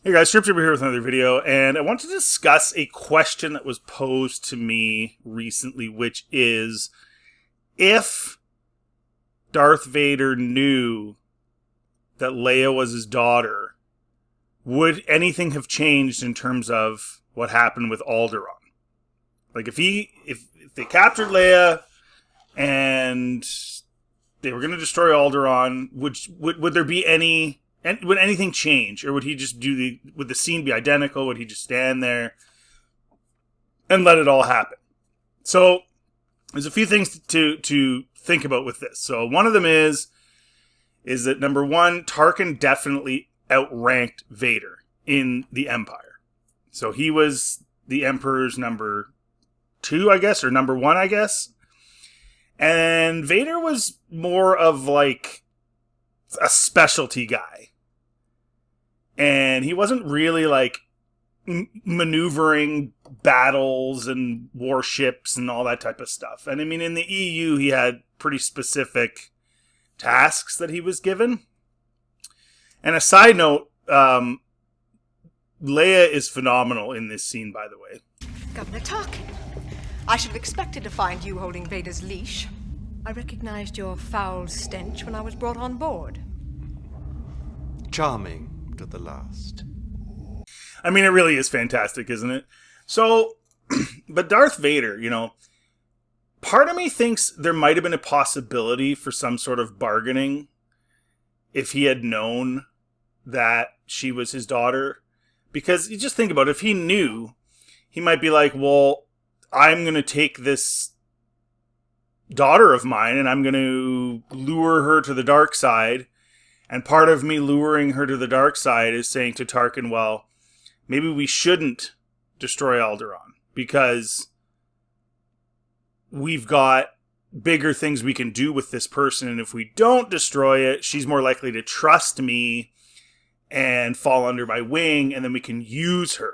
Hey guys, Scripture here with another video, and I want to discuss a question that was posed to me recently, which is, if Darth Vader knew that Leia was his daughter, would anything have changed in terms of what happened with Alderaan? Like, if they captured Leia and they were going to destroy Alderaan, would there be any... And would anything change, or would he just would the scene be identical? Would he just stand there and let it all happen? So there's a few things to think about with this. So one of them is that, number one, Tarkin definitely outranked Vader in the Empire. So he was the Emperor's number 2, I guess, or number 1, I guess. And Vader was more of like a specialty guy. And he wasn't really like maneuvering battles and warships and all that type of stuff. And I mean, in the EU, he had pretty specific tasks that he was given. And a side note, Leia is phenomenal in this scene, by the way. Governor Tarkin, I should have expected to find you holding Vader's leash. I recognized your foul stench when I was brought on board. Charming to the last. I mean, it really is fantastic, isn't it? So, but Darth Vader, part of me thinks there might have been a possibility for some sort of bargaining if he had known that she was his daughter. Because you just think about it, if he knew, he might be like, well, I'm going to take this daughter of mine and I'm going to lure her to the dark side. And part of me luring her to the dark side is saying to Tarkin, well, maybe we shouldn't destroy Alderaan because we've got bigger things we can do with this person. And if we don't destroy it, she's more likely to trust me and fall under my wing, and then we can use her.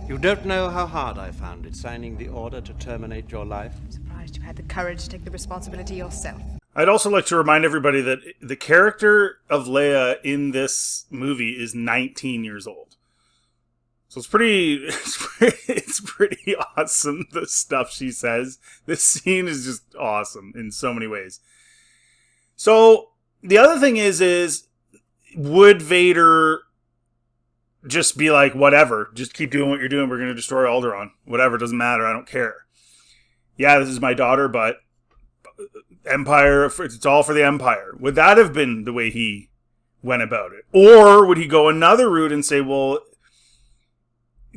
You don't know how hard I found it signing the order to terminate your life. I'm surprised you had the courage to take the responsibility yourself. I'd also like to remind everybody that the character of Leia in this movie is 19 years old. So it's pretty awesome, the stuff she says. This scene is just awesome in so many ways. So the other thing is would Vader just be like, whatever, just keep doing what you're doing, we're going to destroy Alderaan. Whatever, doesn't matter, I don't care. Yeah, this is my daughter, but Empire, it's all for the Empire. Would that have been the way he went about it? Or would he go another route and say, well,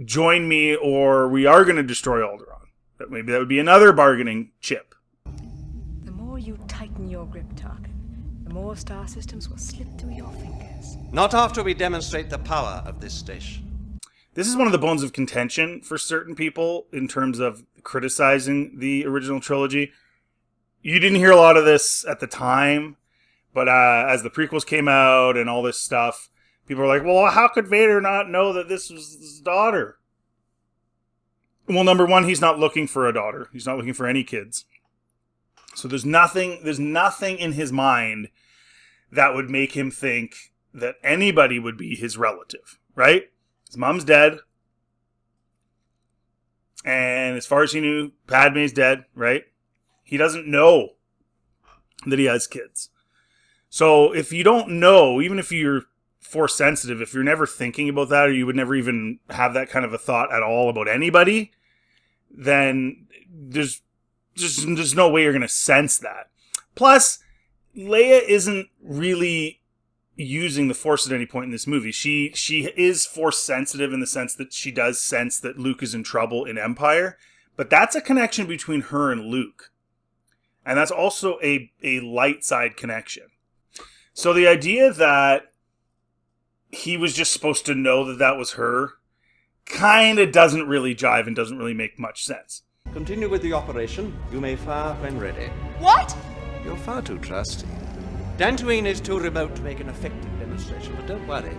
join me or we are going to destroy Alderaan? Maybe that would be another bargaining chip. The more you tighten your grip, Tarkin, the more star systems will slip through your fingers. Not after we demonstrate the power of this station. This is one of the bones of contention for certain people in terms of criticizing the original trilogy. You didn't hear a lot of this at the time, but as the prequels came out and all this stuff, people were like, well, how could Vader not know that this was his daughter? Well, number one, he's not looking for a daughter. He's not looking for any kids. So there's nothing in his mind that would make him think that anybody would be his relative, right? His mom's dead. And as far as he knew, Padme's dead, right? He doesn't know that he has kids. So if you don't know, even if you're force sensitive, if you're never thinking about that, or you would never even have that kind of a thought at all about anybody, then there's no way you're going to sense that. Plus, Leia isn't really using the Force at any point in this movie. She is force sensitive in the sense that she does sense that Luke is in trouble in Empire, but that's a connection between her and Luke. And that's also a light side connection. So the idea that he was just supposed to know that that was her kind of doesn't really jive and doesn't really make much sense. Continue with the operation. You may fire when ready. What? You're far too trusty. Dantooine is too remote to make an effective demonstration, but don't worry.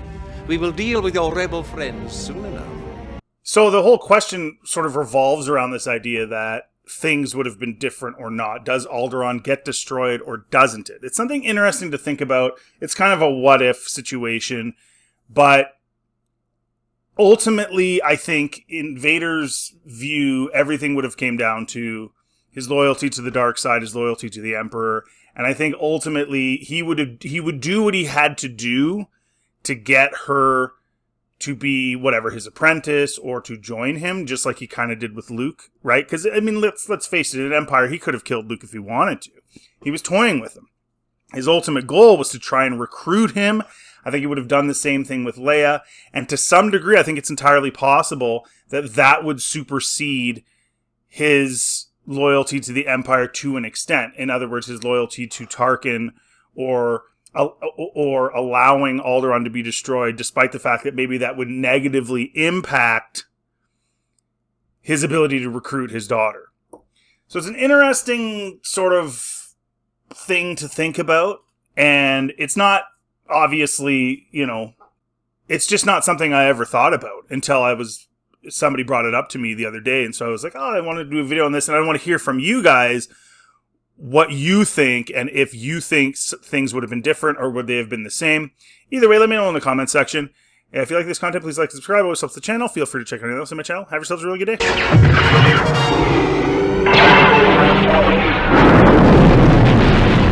We will deal with your rebel friends soon enough. So the whole question sort of revolves around this idea that things would have been different or not. Does Alderaan get destroyed or doesn't it? It's something interesting to think about. It's kind of a what if situation, but ultimately, I think in Vader's view, everything would have came down to his loyalty to the dark side, his loyalty to the Emperor. And I think ultimately he would do what he had to do to get her to be whatever, his apprentice, or to join him, just like he kind of did with Luke, right? Because, I mean, let's face it, in Empire, he could have killed Luke if he wanted to. He was toying with him. His ultimate goal was to try and recruit him. I think he would have done the same thing with Leia. And to some degree, I think it's entirely possible that that would supersede his loyalty to the Empire to an extent. In other words, his loyalty to Tarkin, or allowing Alderaan to be destroyed, despite the fact that maybe that would negatively impact his ability to recruit his daughter. So it's an interesting sort of thing to think about, and it's not obviously, it's just not something I ever thought about until somebody brought it up to me the other day, and so I was like, oh, I want to do a video on this, and I want to hear from you guys what you think, and if you think things would have been different, or would they have been the same. Either way, let me know in the comment section. And if you like this content, please like and subscribe. It always helps the channel. Feel free to check anything else on my channel. Have yourselves a really good day.